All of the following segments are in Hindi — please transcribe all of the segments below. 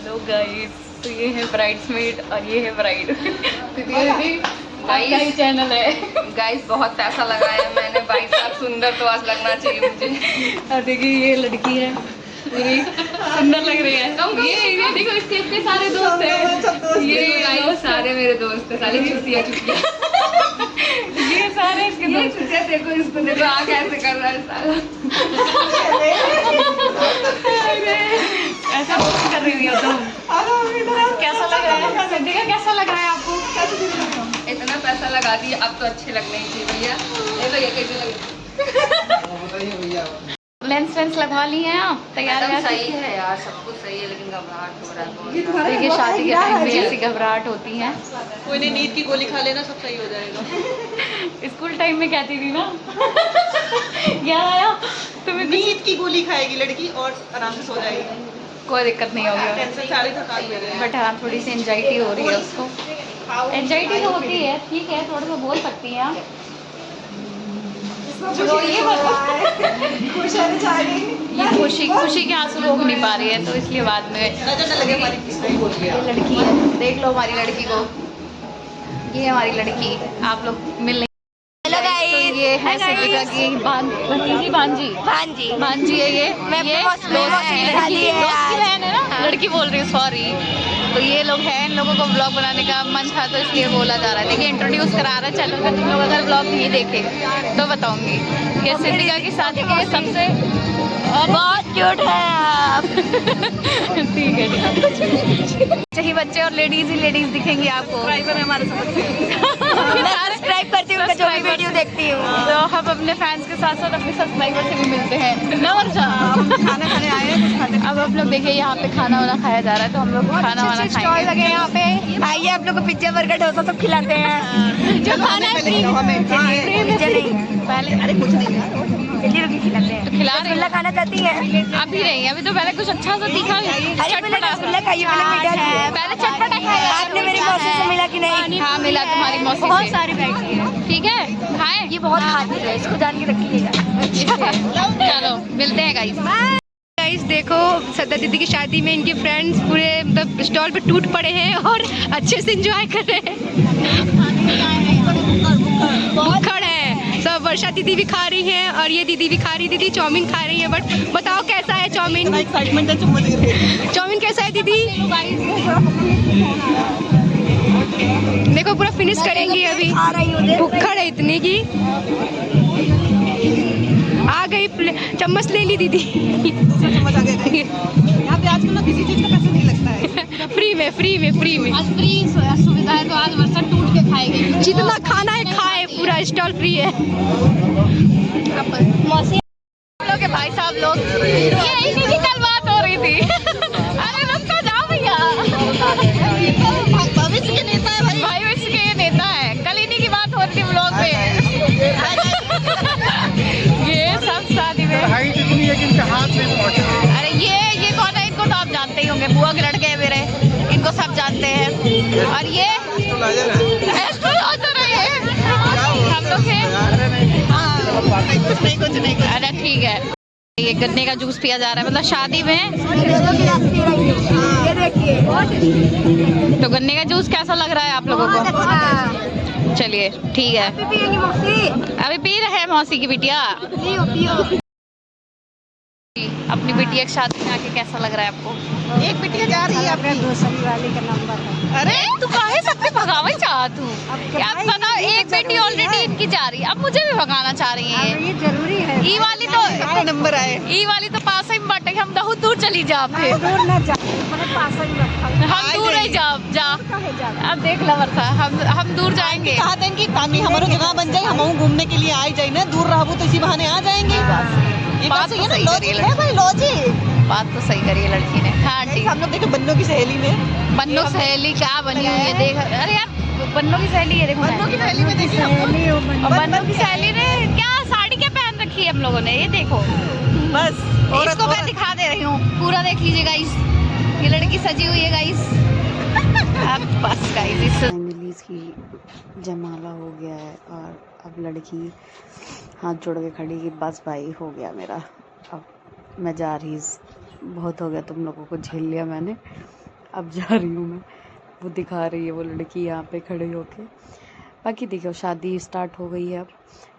हेलो गाइस, तो ये है ब्राइड्समेड और ये है ब्राइड। गाइस चैनल है। गाइस बहुत पैसा लगाया है मैंने, 22 लाख सुंदर तो आज लगना चाहिए मुझे। और देखिए ये लड़की है, पूरी सुंदर लग रही है। ये देखो इसके इतने सारे दोस्त हैं। ये गाइस सारे मेरे दोस्त हैं, सारे चुतिया ये सारे इसके दोस्त। चुतिया। देखो इसको, देखो आ कैसे कर रहा है साला। ऐसा दोस्त कर रही हो तुम। कैसा लग रहा है सिद्धि का, कैसा लग रहा है आपको? इतना पैसा लगा दिया, अब तो अच्छे लगने ही चाहिए भैया। ये भैया कैसे लगे? लेंस वेंस लगवा ली हैं आप? तैयार एकदम है? सही है यार, सब कुछ सही है, लेकिन घबराहट हो रहा है। देखिए शादी के टाइम में ऐसी घबराहट होती है। कोई नहीं, नींद की गोली खा लेना, सब सही हो जाएगा। स्कूल टाइम में कहती थी ना। याद आया तुम्हें? नींद की गोली खाएगी लड़की और आराम से सो जाएगी, कोई दिक्कत नहीं होगी, टेंशन सारी थकान में रहेगी। बट हाँ थोड़ी सी एंजाइटी हो रही है उसको। एंजाइटी तो होती है, ठीक है, थोड़ा सा बोल सकती हैं आप। तो ये खुशी के आंसू रोक नहीं पा रही है, तो इसलिए बाद में। नजर न लगे हमारी किसी। ये लड़की है, देख लो हमारी लड़की को। ये हमारी लड़की, आप लोग मिल नहीं। हेलो गाइस, तो ये है सिद्धिका की भतीजी भांजी है ये। मैं ये दोस्त की बहन है ना, लड़की बोल रही हूँ, सॉरी। तो ये लोग हैं, इन लोगों को ब्लॉग बनाने का मन था तो इसलिए बोला जा रहा है। देखिए इंट्रोड्यूस करा रहा है चैनल का, तुम लोग अगर ब्लॉग नहीं देखे तो बताऊंगी। ये सिद्धिका की शादी के सबसे बहुत क्यूट है आप। ठीक है, चाहिए बच्चे और लेडीज ही लेडीज दिखेंगी आपको। हमारे साथ मैं सब्सक्राइब करती हूँ, जो भी वीडियो देखती हूँ। तो हम अपने फैंस के साथ साथ अपने सब्सक्राइबर से भी मिलते हैं ना वर्षा। खाना खाने आए हैं, कुछ खाने। अब आप लोग देखिए यहाँ पे खाना वाना खाया जा रहा है, तो हम लोग खाना वाना खाएंगे। लगे हैं यहाँ पे, आइए आप लोग को पिज्जा बर्गर डोसा सब खिलाते हैं। जो खाना है फ्री हमें पिज्जा नहीं है, पहले। अरे कुछ नहीं यार, जल्दी रुकी खिलाते हैं। तो खिला रहे रसगुल्ला खाना चाहती है? अभी नहीं, अभी तो पहले कुछ अच्छा सा दिखा। अरे पहले रसगुल्ला खाइए, पहले मीठा खाइए। पहले चटपटा खाया। आपने मेरी मौसी से मिला कि नहीं? हाँ मिला, तुम्हारी मौसी बहुत से। सारी बैठी है, ठीक है, खाए। ये बहुत खाती है, इसको जान के रखिएगा। चलो मिलते हैं गाइस। गाइस देखो, सदा दीदी की शादी में इनके फ्रेंड्स पूरे मतलब स्टॉल पे टूट पड़े हैं और अच्छे से एंजॉय कर रहे हैं। भुक्खड़ है सब। वर्षा दीदी भी खा रही हैं और ये दीदी भी खा रही। दीदी चाउमीन खा रही है, बट बताओ कैसा है चाउमीन? एक्साइटमेंट है, चुम्मा दे रही है। चाउमीन कैसा है दीदी? देखो पूरा फिनिश करेंगी अभी, आ रही हूँ, देख भुक्खड़ है इतनी की। आ गई चम्मच ले ली दीदी। चम्मच आ गया। यहाँ पे आजकल ना किसी चीज का पैसा नहीं लगता है, फ्री में फ्री में फ्री में आज फ्री सुविधा है, तो आज वर्षा टूट के खाएगी। जितना खाना है खाए, पूरा स्टॉल फ्री है। लोग भाई साहब लोग, ये इन्हीं की कल बात हो रही थी। अरे रुक तो जाओ भैया। भविष्य के नेता है भाई। भविष्य के ये नेता है, कल इन्हीं की बात हो रही थी ब्लॉग में। ये सब शादी में। अरे ये कौन है? इनको तो आप जानते ही होंगे, बुआ के लड़के हैं मेरे, इनको सब जानते हैं। और ये एस्ट्रोलॉजर है ये, हम लोग हैं। कुछ नहीं। अरे ठीक है, ये गन्ने का जूस पिया जा रहा है, मतलब शादी में। ये देखिए, तो गन्ने का जूस कैसा लग रहा है आप लोगों बहुत को? अच्छा। चलिए ठीक है, पियेंगी मौसी? अभी पी रहे हैं मौसी की बिटिया। पियो। अपनी बिटिया की शादी में आके कैसा लग रहा है आपको? एक बिटिया जा रही है अपनी। दूसरी वाली का नंबर है। अरे तू काहे सबसे भगावे चाह तू? यार बताओ, एक बेटी ऑलरेडी इनकी जा रही है, अब मुझे भी भगाना चाह रही है। ये जरूरी है। ई वाली तो नंबर आए। ई वाली तो पास ही में बांटे, हम बहुत दूर चली जा। फिर दूर न जा, मैंने पास ही रखा। हम दूर ही जा। अब देख लो वर्षा, हम दूर जाएंगे। कहा देंगे ताकि हमारा जगह बन जाए, हम घूमने के लिए आ ही जाए ना, दूर रहबो तो इसी बहाने आ जाएंगे। ये बात सही है ना, लॉजिक है भाई, लॉजिक। बात तो सही करी है लड़की ने। हाँ ठीक। हम लोग देखे बन्नों की सहेली में, बन्नों की सहेली क्या बनी हुई है, देख। अरे यार बन्नों की सहेली है, देखो। बन्नों की सहेली में देखिए हम। और बन्नों की सहेली ने क्या साड़ी क्या पहन रखी है हम लोगों ने, ये देखो। बस इसको मैं दिखा दे रही हूँ, पूरा देख लीजिए गाइस, ये लड़की सजी हुई है गाइस। अब बस गाइस, फाइनली इसकी जयमाला हो गया है और अब लड़की हाथ जोड़ के खड़ी कि बस भाई हो गया मेरा, अब मैं जा रही। बहुत हो गया, तुम लोगों को झेल लिया मैंने, अब जा रही हूँ मैं, वो दिखा रही है वो लड़की यहाँ पे खड़े होके। बाकी देखो शादी स्टार्ट हो गई है अब।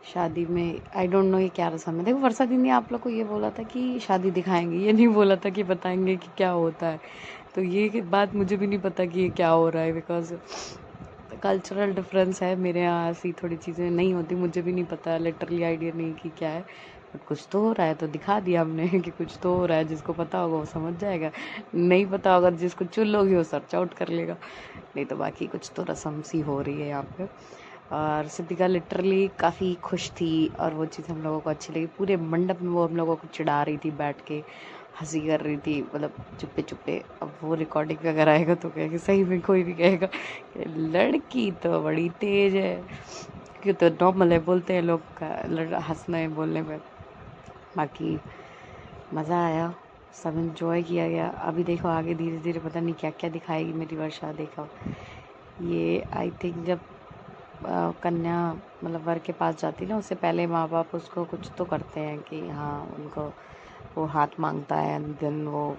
शादी में आई डोंट नो ये क्या रस्म है। देखो वर्षा दी ने आप लोग को ये बोला था कि शादी दिखाएंगे, ये नहीं बोला था कि बताएंगे कि क्या होता है। तो ये बात मुझे भी नहीं पता कि ये क्या हो रहा है, बिकॉज कल्चरल डिफरेंस है। मेरे यहाँ ऐसी थोड़ी चीज़ें नहीं होती, मुझे भी नहीं पता, लिटरली आइडिया नहीं कि क्या है, बट कुछ तो हो रहा है। तो दिखा दिया हमने कि कुछ तो हो रहा है। जिसको पता होगा वो समझ जाएगा, नहीं पता होगा जिसको चुल होगी वो सर्च आउट कर लेगा। नहीं तो बाकी कुछ तो रस्म सी हो रही है यहाँ पे। और सिद्धिका लिटरली काफ़ी खुश थी और वो चीज़ हम लोगों को अच्छी लगी। पूरे मंडप में वो हम लोगों को चिढ़ा रही थी, बैठ के हंसी कर रही थी, मतलब चुप्पे चुप्पे। अब वो रिकॉर्डिंग पे अगर आएगा तो कहेगा, सही में कोई भी कहेगा कि लड़की तो बड़ी तेज है, क्यों तो नॉर्मल है बोलते हैं लोग का हंसने बोलने में। बाकी मज़ा आया, सब इन्जॉय किया गया। अभी देखो आगे धीरे धीरे पता नहीं क्या क्या दिखाएगी मेरी वर्षा। देखो ये आई थिंक जब कन्या मतलब वर के पास जाती ना, उससे पहले माँ बाप उसको कुछ तो करते हैं कि हाँ उनको वो हाथ मांगता है, देन वो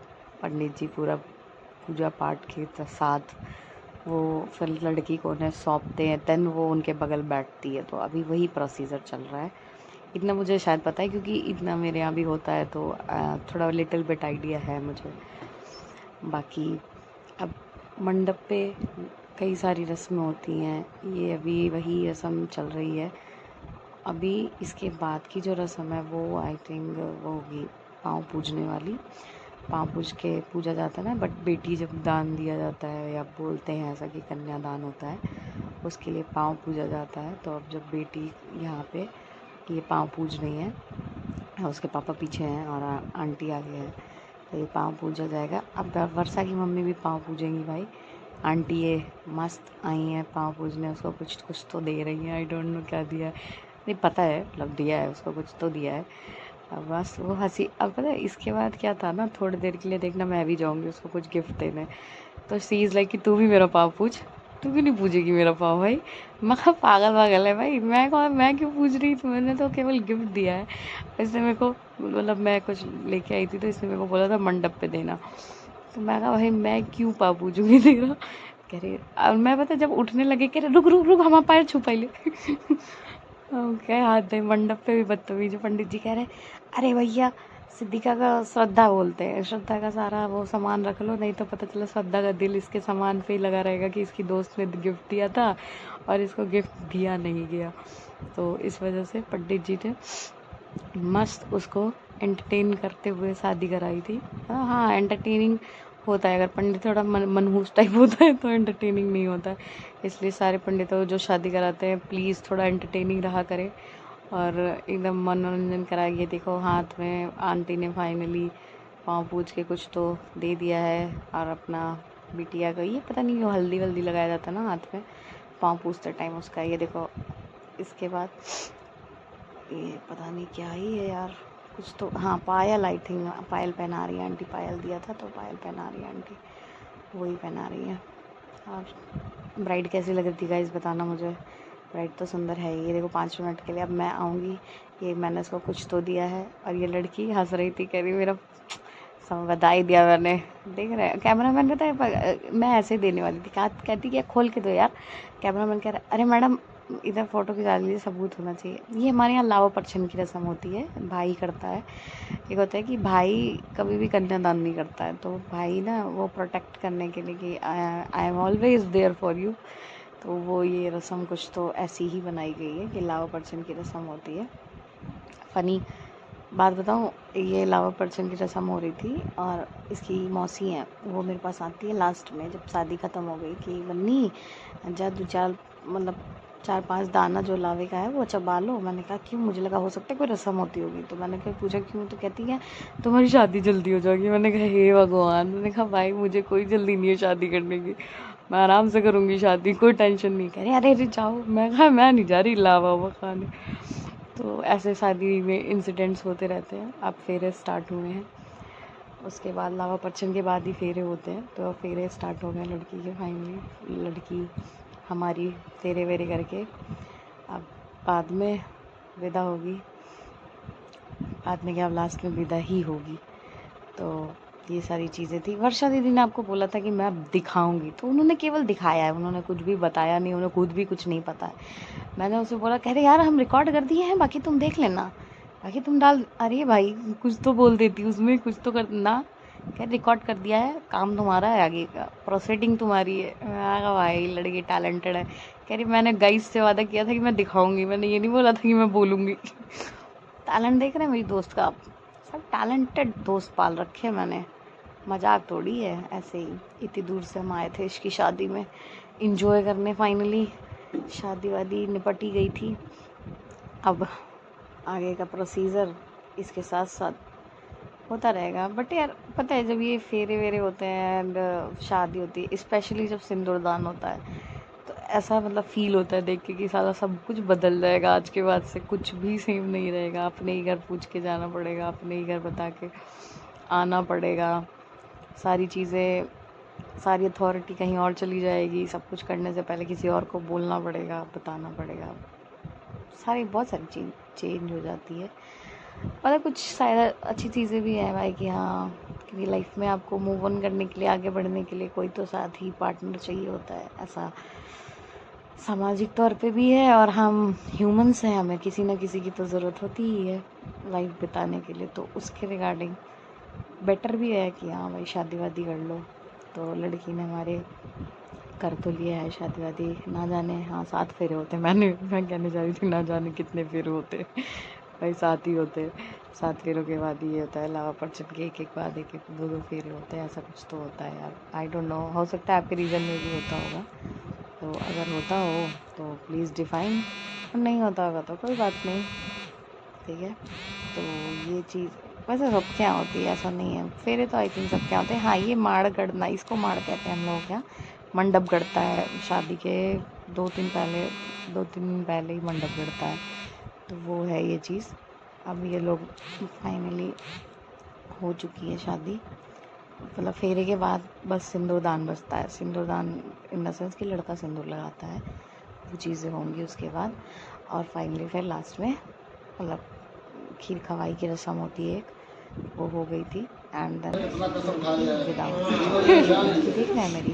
पंडित जी पूरा पूजा पाठ के साथ वो फिर लड़की को उन्हें सौंपते हैं, देन वो उनके बगल बैठती है। तो अभी वही प्रोसीजर चल रहा है। इतना मुझे शायद पता है क्योंकि इतना मेरे यहाँ भी होता है, तो थोड़ा लिटिल बिट आइडिया है मुझे। बाकी अब मंडप पे कई सारी रस्में होती हैं, ये अभी वही रस्म चल रही है। अभी इसके बाद की जो रस्म है वो आई थिंक वो होगी पाँव पूजने वाली। पाँव पूज के पूजा जाता है ना, बट बेटी जब दान दिया जाता है या बोलते हैं ऐसा कि कन्यादान होता है, उसके लिए पाँव पूजा जाता है। तो अब जब बेटी यहाँ पे ये पाँव पूज रही है, उसके पापा पीछे हैं और आंटी आगे है, तो ये पाँव पूजा जाएगा। अब वर्षा की मम्मी भी पाँव पूजेंगी भाई। आंटी ये मस्त आई हैं पाँव पूजने, उसको कुछ तो दे रही हैं, आई डोंट नो क्या दिया है, नहीं पता है, मतलब दिया है उसको, कुछ तो दिया है। अब बस वो हंसी। अब पता है इसके बाद क्या था ना, थोड़ी देर के लिए देखना मैं भी जाऊँगी उसको कुछ गिफ्ट देने। तो सी इज़ लाइक कि तू भी मेरा पाँव पूछ, तू क्यों नहीं पूजेगी मेरा पाँव भाई। मैं कहा पागल है भाई, मैं क्यों पूछ रही थी, मैंने तो केवल गिफ्ट दिया है। इसने मेरे को मतलब मैं कुछ लेके आई थी तो इसने मेरे को बोला था मंडप पे देना, तो मैं कहा भाई मैं क्यों पाँव पूजूंगी तेरा। कह रही और मैं पता जब उठने लगे कह रहे रुक हमारा पैर छुपाई ले। क्या हाथ है मंडप पे भी बदतमीज। पंडित जी कह रहे अरे भैया सिद्धिका का श्रद्धा बोलते हैं, श्रद्धा का सारा वो सामान रख लो, नहीं तो पता चला श्रद्धा का दिल इसके सामान पे ही लगा रहेगा कि इसकी दोस्त ने गिफ्ट दिया था और इसको गिफ्ट दिया नहीं गया। तो इस वजह से पंडित जी ने मस्त उसको एंटरटेन करते हुए शादी कराई थी। हाँ एंटरटेनिंग होता है, अगर पंडित थोड़ा मनहूस टाइप होता है तो एंटरटेनिंग नहीं होता है। इसलिए सारे पंडितों जो शादी कराते हैं प्लीज़ थोड़ा एंटरटेनिंग रहा करें और एकदम मनोरंजन कराइए। देखो हाथ में आंटी ने फाइनली पाँव पूछ के कुछ तो दे दिया है और अपना बिटिया का ये पता नहीं वो हल्दी वल्दी लगाया जाता है ना हाथ में पाँव पूछते टाइम उसका। ये देखो इसके बाद ये पता नहीं क्या ही है यार, कुछ तो हाँ पायल, आई थिंक पायल पहना रही है आंटी, पायल दिया था तो पायल पहना रही है आंटी, वही पहना रही है। और ब्राइड कैसी लग रही थी गाइस बताना मुझे। ब्राइड तो सुंदर है। ये देखो 5 मिनट के लिए अब मैं आऊँगी, ये मैंने इसको कुछ तो दिया है और ये लड़की हंस रही थी, कह रही मेरा सब बधाई दिया मैंने। देख रहे हैं कैमरामैन कहता है मैं ऐसे ही देने वाली थी, कहती क्या खोल के दो यार। कैमरामैन कह रहा है अरे मैडम इधर फ़ोटो खिंचा लीजिए, सबूत होना चाहिए। ये हमारे यहाँ लावा परछन की रस्म होती है, भाई करता है। एक होता है कि भाई कभी भी कन्यादान नहीं करता है, तो भाई ना वो प्रोटेक्ट करने के लिए कि I am always there for you, तो वो ये रस्म कुछ तो ऐसी ही बनाई गई है कि लावा परछन की रस्म होती है। फ़नी बात बताऊँ, ये लावा परछन की रस्म हो रही थी और इसकी मौसी हैं वो मेरे पास आती है लास्ट में जब शादी ख़त्म हो गई कि बन्नी जा 4-5 दाना जो लावे का है वो चबा लो। मैंने कहा क्यों, मुझे लगा हो सकता है कोई रस्म होती होगी, तो मैंने कहा पूछा क्यों, तो कहती है तुम्हारी शादी जल्दी हो जाएगी। मैंने कहा हे भगवान, मैंने कहा भाई मुझे कोई जल्दी नहीं है शादी करने की, मैं आराम से करूँगी शादी, कोई टेंशन नहीं। कह रहे अरे जाओ। मैं कहा मैं नहीं जा रही लावा हुआ खाने। तो ऐसे शादी में इंसिडेंट्स होते रहते हैं। अब फेरे स्टार्ट हुए हैं, उसके बाद लावा परछन के बाद ही फेरे होते हैं, तो फेरे स्टार्ट हो गए लड़की के। फाइनली लड़की हमारी फेरे वेरे करके अब बाद में विदा होगी, बाद में क्या लास्ट में विदा ही होगी। तो ये सारी चीज़ें थी। वर्षा दीदी ने आपको बोला था कि मैं अब दिखाऊंगी, तो उन्होंने केवल दिखाया है, उन्होंने कुछ भी बताया नहीं, उन्हें खुद भी कुछ नहीं पता है। मैंने उसे बोला, कह रहे यार हम रिकॉर्ड कर दिए हैं, बाकी तुम देख लेना, बाकी तुम डाल। अरे भाई कुछ तो बोल देती उसमें, कुछ तो कर ना। कह रिकॉर्ड कर दिया है, काम तुम्हारा है, आगे का प्रोसीडिंग तुम्हारी है। मैं कहा भाई लड़की टैलेंटेड है। कह रही मैंने गाइस से वादा किया था कि मैं दिखाऊंगी, मैंने ये नहीं बोला था कि मैं बोलूँगी। टैलेंट देख रहे हैं मेरी दोस्त का, सब टैलेंटेड दोस्त पाल रखे हैं मैंने, मजाक थोड़ी है। ऐसे ही इतनी दूर से हम आए थे इसकी शादी में इंजॉय करने। फाइनली शादी वादी निपट ही गई थी, अब आगे का प्रोसीजर इसके साथ साथ होता रहेगा। बट यार पता है जब ये फेरे वेरे होते हैं एंड शादी होती है, स्पेशली जब सिंदूरदान होता है, तो ऐसा मतलब फील होता है देख के कि सारा सब कुछ बदल जाएगा। आज के बाद से कुछ भी सेम नहीं रहेगा, अपने ही घर पूछ के जाना पड़ेगा, अपने ही घर बता के आना पड़ेगा, सारी चीज़ें, सारी अथॉरिटी कहीं और चली जाएगी। सब कुछ करने से पहले किसी और को बोलना पड़ेगा, बताना पड़ेगा, सारी बहुत सारी चीज़ चेंज हो जाती है। पता कुछ शायद अच्छी चीज़ें भी हैं भाई कि हाँ, क्योंकि लाइफ में आपको मूव ऑन करने के लिए, आगे बढ़ने के लिए कोई तो साथ ही पार्टनर चाहिए होता है। ऐसा सामाजिक तौर पे भी है, और हम ह्यूमंस हैं, हमें किसी न किसी की तो ज़रूरत होती ही है लाइफ बिताने के लिए। तो उसके रिगार्डिंग बेटर भी है कि हाँ भाई शादी वादी कर लो। तो लड़की ने हमारे कर तो लिया है शादी वादी, ना जाने हाँ 7 फेरे होते। मैं कहने जा रही थी ना जाने कितने फेरे होते भाई, 7 ही होते। 7 फेरों के बाद ये होता है लावा परचन के एक बाद एक 2 फेरे होते हैं, ऐसा कुछ तो होता है यार। आई डोंट नो, हो सकता है आपके रीजन में भी होता होगा, तो अगर होता हो तो प्लीज़ डिफाइन, और नहीं होता होगा तो कोई बात नहीं, ठीक है। तो ये चीज़ वैसे सबके यहाँ होती है, ऐसा नहीं है। फेरे तो आई थिंक सबके यहाँ होते हैं। हाँ ये माड़ गढ़ना, इसको माड़ कहते हैं हम लोग, क्या मंडप गढ़ता है शादी के 2-3 दिन पहले ही मंडप गढ़ता है, तो वो है ये चीज़। अब ये लोग फाइनली हो चुकी है शादी, मतलब फेरे के बाद बस सिंदूरदान बचता है। सिंदूरदान इन द सेंस कि लड़का सिंदूर लगाता है, वो चीज़ें होंगी उसके बाद। और फाइनली फिर लास्ट में मतलब खीर खवाई की रस्म होती है एक, वो हो गई थी। एंड देन विदा देख रहे हैं मेरी,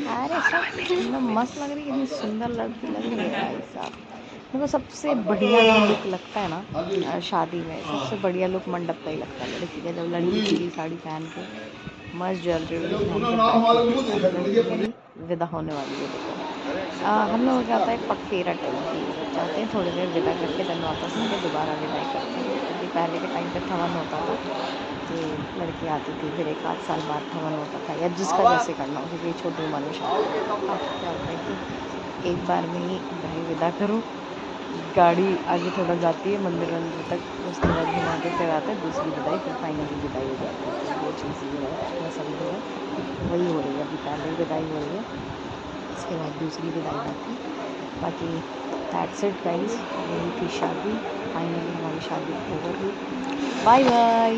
अरे सब एकदम मस्त लग रही है, इतनी सुंदर लड़की लग रही है भाई साहब। मेरे को सबसे बढ़िया जो लुक लगता है ना शादी में, सबसे बढ़िया लुक मंडप का ही लगता है लड़की का। जब लड़की पीली साड़ी पहन के मस्त ज्वेलरी विदा होने वाली है। देखो हम लोग क्या होता है पगफेरा टाइप की जाते हैं, थोड़ी देर विदा करके दिन वापस आके दोबारा विदाई करते हैं। क्योंकि पहले के टाइम पे हवन होता था कि लड़की आती थी, फिर 1-8 साल बाद हवन होता था, या जिसका जैसे करना हो, क्योंकि छोटी उम्र में शादी। अब क्या होता है कि एक बार में ही भाई विदा करो, गाड़ी आगे थोड़ा जाती है मंदिर तक, उसके बाद घुमा के फिर आता है दूसरी विदाई, फिर फाइनली विदाई हो जाती है। वो चीज़ ये है, मैं समझ है वही हो रही है। अभी पहले विदाई हो रही है, उसके बाद दूसरी विदाई आती है। बाकी दैट्स इट गाइस, यही थी शादी। फाइनली हमारी शादी ओवर हुई। Bye bye.